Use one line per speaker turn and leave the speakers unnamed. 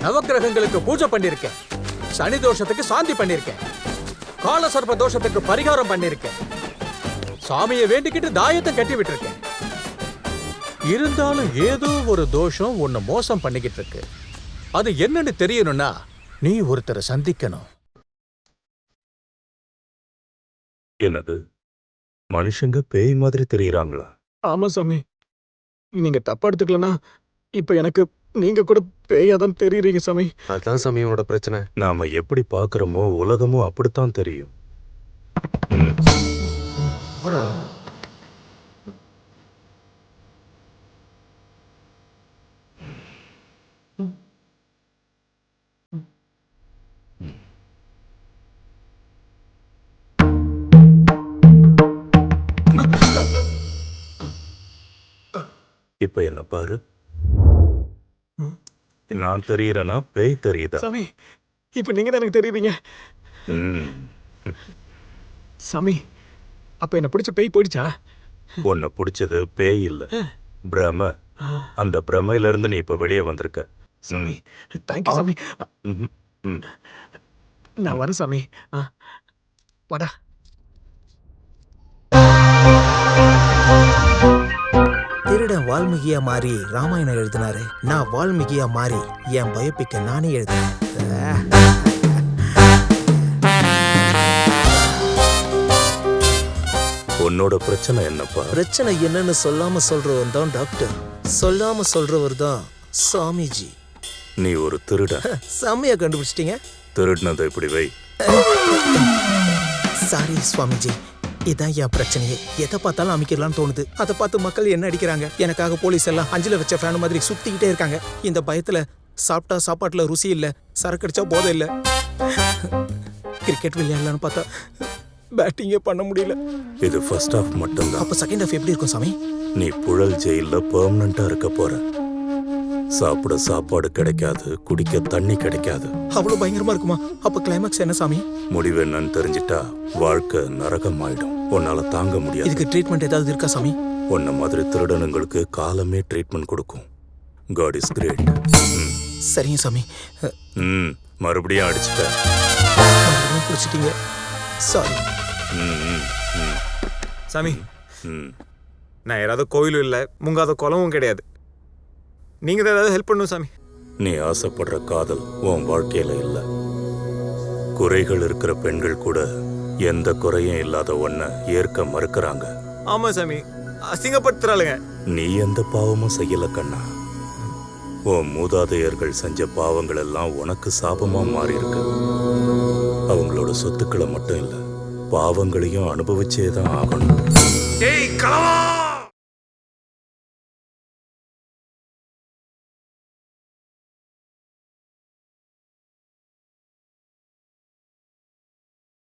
நவக்கிரகங்களுக்கு பூஜை பண்ணிருக்கேன், சனி தோஷத்துக்கு சாந்தி பண்ணிருக்கேன், கால சர்ப்ப தோஷத்துக்கு பரிகாரம் பண்ணிருக்கேன், சாமியை வேண்டிக்கிட்டு தாயத்தை கட்டி விட்டுருக்கேன். இருந்தாலும் ஏதோ ஒரு தோஷம் உன்னை மோசம் பண்ணிக்கிட்டு இருக்கு. அது என்னன்னு தெரியணும்னா நீ ஒருத்தரை சந்திக்கணும்.
என்னது, மனுஷங்க பேய் மாதிரி தெரியுறாங்களா?
ஆமா சாமி, நீங்க தப்பா எடுத்துக்கலனா இப்ப எனக்கு நீங்க கூட பேயாதான் தெரியுறீங்க சாமி.
அதான் சாமியோட பிரச்சனை.
நாம எப்படி பாக்குறோமோ உலகமும் அப்படித்தான் தெரியும். இப்ப என்ன பாரு, நான் தெரியறேனா பேய் தெரியுதா?
சாமி, இப்ப நீங்க தான் எனக்கு தெரியுறீங்க. சாமி, அப்ப என்ன பிடிச்ச பேய் போயிடுச்சா?
உன்னை பிடிச்சது பேய் இல்ல, பிரம. அந்த பிரமையில இருந்து நீ இப்ப வெளியே வந்திருக்க.
சாமி, தேங்க்யூ சாமி. நான் வரேன் சாமி. வாடா.
திருடன் வால்மீகியா மாறி ராமாயணம் எழுதினாரு, நான் வால்மீகியா மாறி என் பயோபிக்க நானே எழுதினேன்.
உன்னோட பிரச்சனை என்னப்பா?
பிரச்சனை என்னன்னு சொல்லாம சொல்றவர் தான் டாக்டர், சொல்லாம சொல்றவர் தான் சாமிஜி.
நீ ஒரு திருடன்.
சாமியா கண்டுபிடிச்சிட்டீங்க.
திருடினதை இப்படி வை.
சாரி சுவாமிஜி, இதான் என் பிரச்சனையே. எதை பார்த்தாலும் அமைக்கலாம்னு தோணுது. அதை பார்த்து மக்கள் என்ன அடிக்கிறாங்க. எனக்காக போலீஸ் எல்லாம் அஞ்சில வச்ச ஃபேன் மாதிரி சுத்திக்கிட்டே இருக்காங்க. இந்த பயத்துல சாப்பிட்டா சாப்பாட்டுல ருசி இல்ல, சரக்கு அடிச்சா போதை இல்ல. கிரிக்கெட் விளையாடலான்னு பார்த்தா பேட்டிங்கே பண்ண முடியல.
இது ஃபர்ஸ்ட் ஹாஃப் மட்டும்தான்.
அப்ப செகண்ட் ஹாஃப் எப்படி இருக்கும் சாமி?
நீ புழல் ஜெயில பெர்மனண்டா இருக்க போற. சாப்பிட சாப்பாடு கிடைக்காது, குடிக்க தண்ணி கிடைக்காது.
அவ்வளவு பயங்கரமா இருக்குமா? அப்ப கிளைமாக்ஸ் என்ன சாமி?
முடிவு என்னன்னு தெரிஞ்சிட்டா வாழ்க்கை நரகம் ஆயிடும். உன்னால தாங்க முடியாது.
இதுக்கு ட்ரீட்மெண்ட் ஏதாவது இருக்கா சாமி?
உன்ன மாதிரி திருடனுங்களுக்கு காலமே ட்ரீட்மெண்ட் கொடுக்கும். God is great.
சரிங்க சாமி.
மறுபடியும் அடிச்சுட்ட.
பிடிச்சிட்டீங்க. சாரி
சாமி. நான் யாராவது கோயிலும் இல்லை, முங்காத குளமும் கிடையாது. நீங்க தான் ஏதாவது ஹெல்ப் பண்ணும் சாமி.
நீ ஆசைப்படுற காதல் உன் வாழ்க்கையில இல்ல. குறைகள் இருக்கிற பெண்கள் கூட எந்த குறையும் இல்லாத ஒன்ன ஏற்க மறுக்கிறாங்க.
ஆமா சாமி, அசிங்கப்படுத்துறாளுங்க.
நீ எந்த பாவமும் செய்யல கண்ணா. உன் மூதாதையர்கள் செஞ்ச பாவங்கள் எல்லாம் உனக்கு சாபமா மாறி இருக்கு. அவங்களோட சொத்துக்களை மட்டும் இல்ல, பாவங்களையும் அனுபவிச்சேதான் ஆகணும்.
ஏய் களவா!